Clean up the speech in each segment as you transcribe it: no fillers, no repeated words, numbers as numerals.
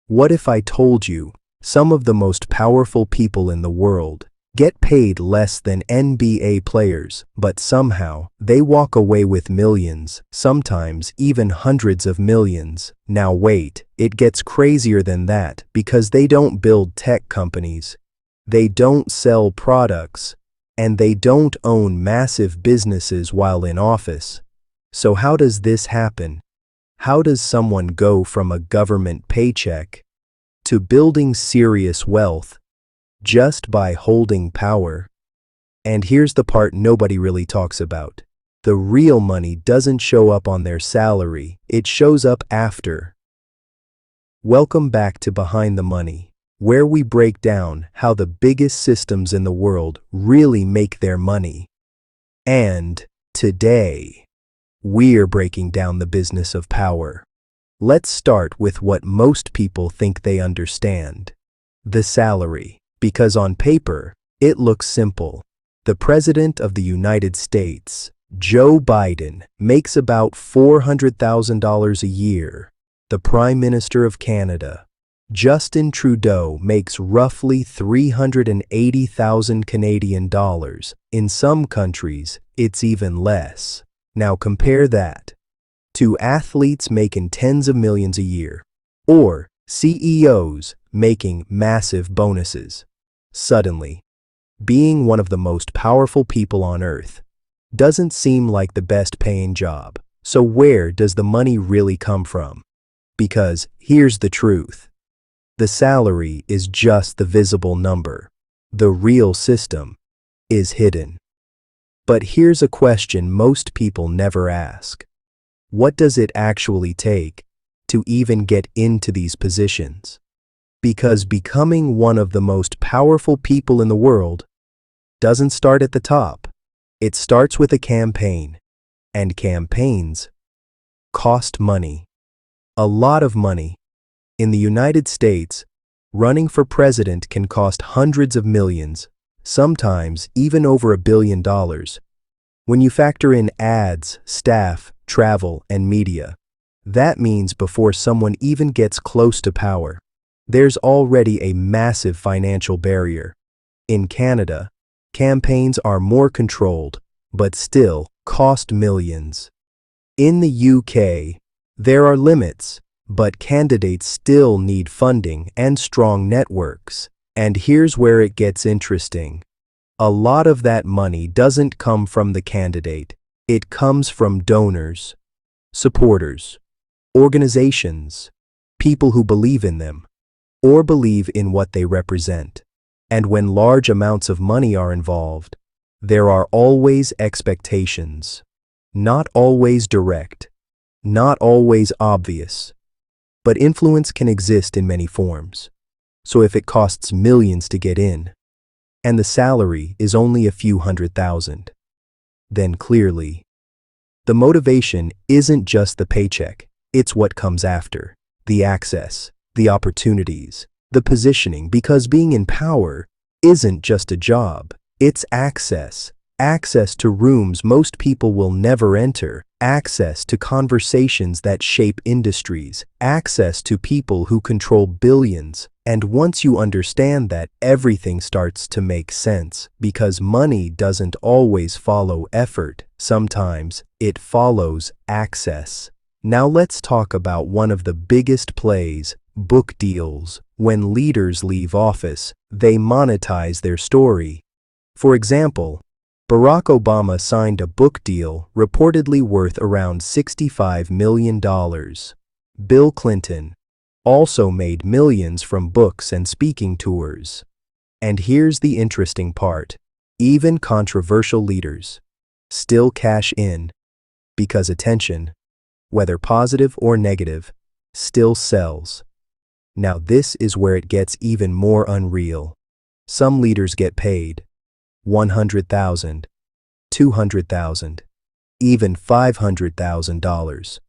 What if I told you some of the most powerful people in the world get paid less than NBA players, but somehow they walk away with millions, sometimes even hundreds of millions? Now wait, it gets crazier than that because they don't build tech companies, they don't sell products, and they don't own massive businesses while in office. So how does this happen? How does someone go from a government paycheck to building serious wealth just by holding power? And here's the part nobody really talks about. The real money doesn't show up on their salary, it shows up after. Welcome back to Behind the Money, where we break down how the biggest systems in the world really make their money. And today, we're breaking down the business of power. Let's start with what most people think they understand: the salary. Because on paper, it looks simple. The President of the United States, Joe Biden, makes about $400,000 a year. The Prime Minister of Canada, Justin Trudeau, makes roughly 380,000 Canadian dollars. In some countries, it's even less. Now compare that to athletes making tens of millions a year, or CEOs making massive bonuses. Suddenly, being one of the most powerful people on earth doesn't seem like the best paying job. So where does the money really come from? Because here's the truth. The salary is just the visible number. The real system is hidden. But here's a question most people never ask. What does it actually take to even get into these positions? Because becoming one of the most powerful people in the world doesn't start at the top. It starts with a campaign. And campaigns cost money. A lot of money. In the United States, running for president can cost hundreds of millions, sometimes even over $1 billion. When you factor in ads, staff, travel, and media, that means before someone even gets close to power, there's already a massive financial barrier. In Canada, campaigns are more controlled, but still cost millions. In the UK, there are limits, but candidates still need funding and strong networks. And here's where it gets interesting. A lot of that money doesn't come from the candidate. It comes from donors, supporters, organizations, people who believe in them, or believe in what they represent. And when large amounts of money are involved, there are always expectations. Not always direct, not always obvious, but influence can exist in many forms. So if it costs millions to get in, and the salary is only a few $100,000, then clearly, the motivation isn't just the paycheck, it's what comes after: the access, the opportunities, the positioning. Because being in power isn't just a job, it's access. Access to rooms most people will never enter, access to conversations that shape industries, access to people who control billions. And once you understand that, everything starts to make sense, because money doesn't always follow effort. Sometimes it follows access. Now let's talk about one of the biggest plays: book deals. When leaders leave office, they monetize their story. For example, Barack Obama signed a book deal reportedly worth around $65 million. Bill Clinton also made millions from books and speaking tours. And here's the interesting part: even controversial leaders still cash in, because attention, whether positive or negative, still sells. Now this is where it gets even more unreal. Some leaders get paid $100,000, $200,000, even $500,000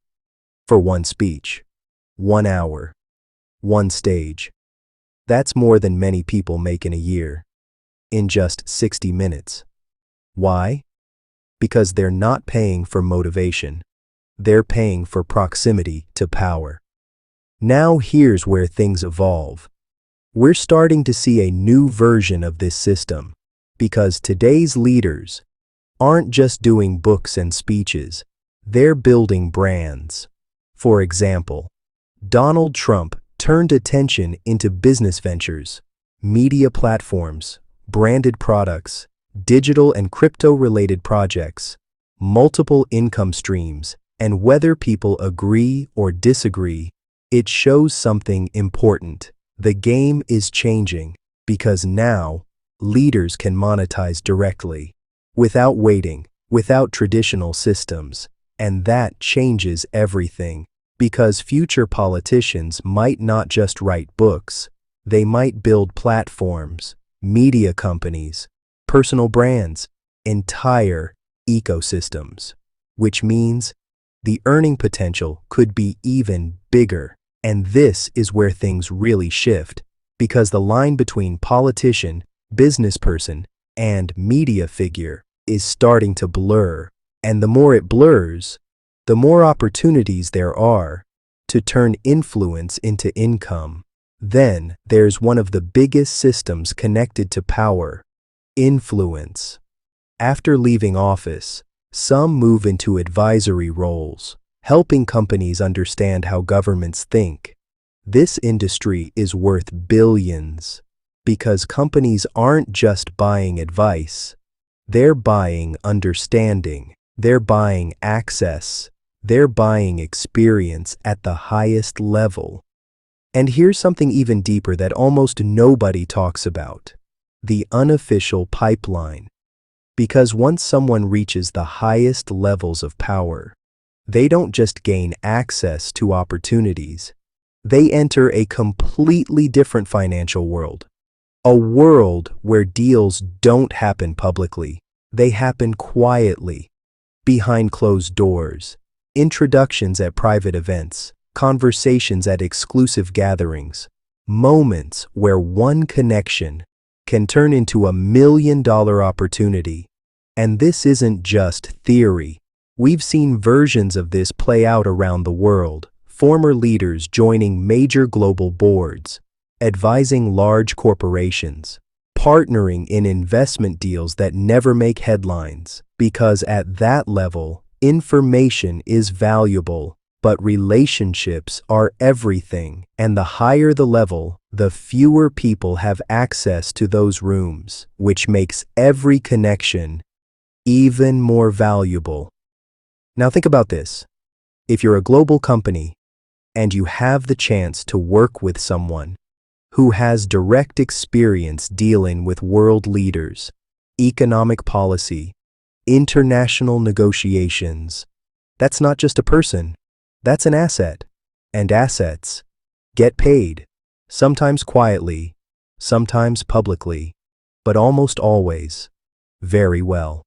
for one speech, 1 hour, one stage. That's more than many people make in a year, in just 60 minutes. Why? Because they're not paying for motivation. They're paying for proximity to power. Now here's where things evolve. We're starting to see a new version of this system, because today's leaders aren't just doing books and speeches, they're building brands. For example, Donald Trump turned attention into business ventures, media platforms, branded products, digital and crypto-related projects, multiple income streams, and whether people agree or disagree, it shows something important. The game is changing because now leaders can monetize directly, without waiting, without traditional systems, and that changes everything. Because future politicians might not just write books, they might build platforms, media companies, personal brands, entire ecosystems, which means the earning potential could be even bigger. And this is where things really shift, because the line between politician, business person, and media figure is starting to blur. And the more it blurs, the more opportunities there are to turn influence into income. Then there's one of the biggest systems connected to power: influence. After leaving office, some move into advisory roles, helping companies understand how governments think. This industry is worth billions because companies aren't just buying advice, they're buying understanding, they're buying access, they're buying experience at the highest level. And here's something even deeper that almost nobody talks about: the unofficial pipeline. Because once someone reaches the highest levels of power, they don't just gain access to opportunities, they enter a completely different financial world. A world where deals don't happen publicly, they happen quietly, behind closed doors, introductions at private events, conversations at exclusive gatherings, moments where one connection can turn into $1 million opportunity. And this isn't just theory. We've seen versions of this play out around the world, former leaders joining major global boards, advising large corporations, partnering in investment deals that never make headlines, because at that level, information is valuable, but relationships are everything. And the higher the level, the fewer people have access to those rooms, which makes every connection even more valuable. Now think about this. If you're a global company and you have the chance to work with someone who has direct experience dealing with world leaders, economic policy, international negotiations, that's not just a person, that's an asset. And assets get paid, sometimes quietly, sometimes publicly, but almost always very well.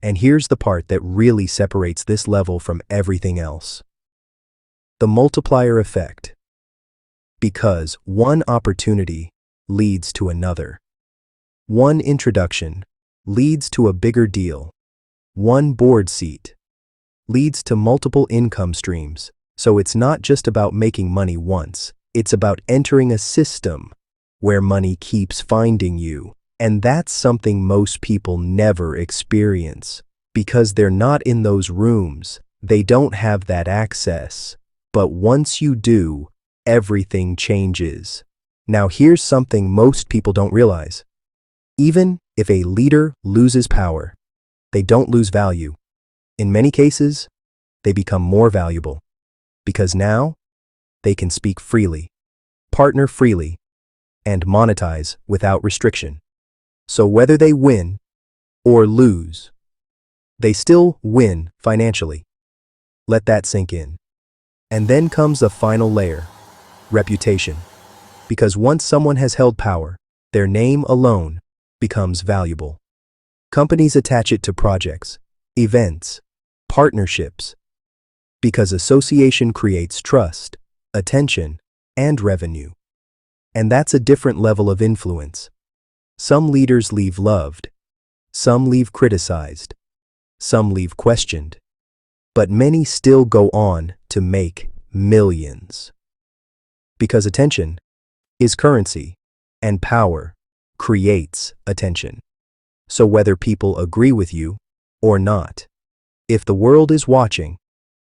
And here's the part that really separates this level from everything else: the multiplier effect. Because one opportunity leads to another. One introduction leads to a bigger deal. One board seat leads to multiple income streams. So it's not just about making money once, it's about entering a system where money keeps finding you. And that's something most people never experience, because they're not in those rooms, they don't have that access. But once you do, everything changes. Now here's something most people don't realize. Even if a leader loses power, they don't lose value. In many cases, they become more valuable, because now they can speak freely, partner freely, and monetize without restriction. So whether they win or lose, they still win financially. Let that sink in. And then comes the final layer: reputation. Because once someone has held power, their name alone becomes valuable. Companies attach it to projects, events, partnerships, because association creates trust, attention, and revenue. And that's a different level of influence. Some leaders leave loved, some leave criticized, some leave questioned, but many still go on to make millions. Because attention is currency, and power creates attention. So whether people agree with you or not, if the world is watching,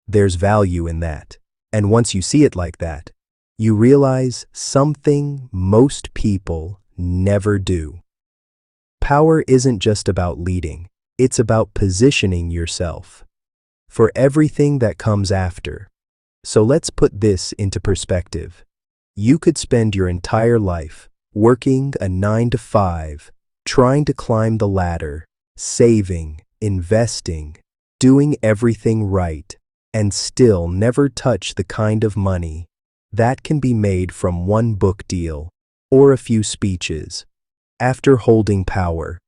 there's value in that. And once you see it like that, you realize something most people never do. Power isn't just about leading, it's about positioning yourself for everything that comes after. So let's put this into perspective. You could spend your entire life working a 9 to 5, trying to climb the ladder, saving, investing, doing everything right, and still never touch the kind of money that can be made from one book deal or a few speeches. After holding power,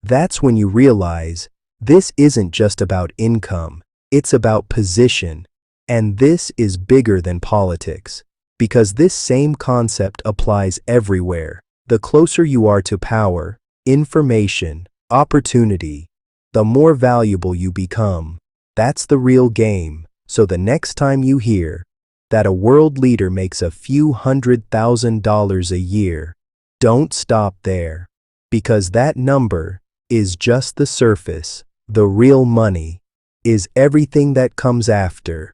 that's when you realize this isn't just about income, it's about position. And this is bigger than politics, because this same concept applies everywhere. The closer you are to power, information, opportunity, the more valuable you become. That's the real game. So the next time you hear that a world leader makes a few $100,000 a year, don't stop there, because that number is just the surface. The real money is everything that comes after.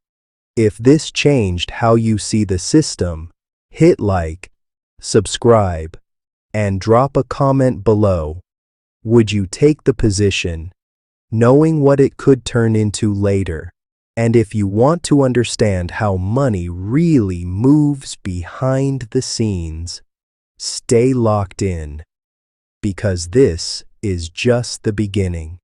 If this changed how you see the system, hit like, subscribe, and drop a comment below. Would you take the position, knowing what it could turn into later? And if you want to understand how money really moves behind the scenes, stay locked in, because this is just the beginning.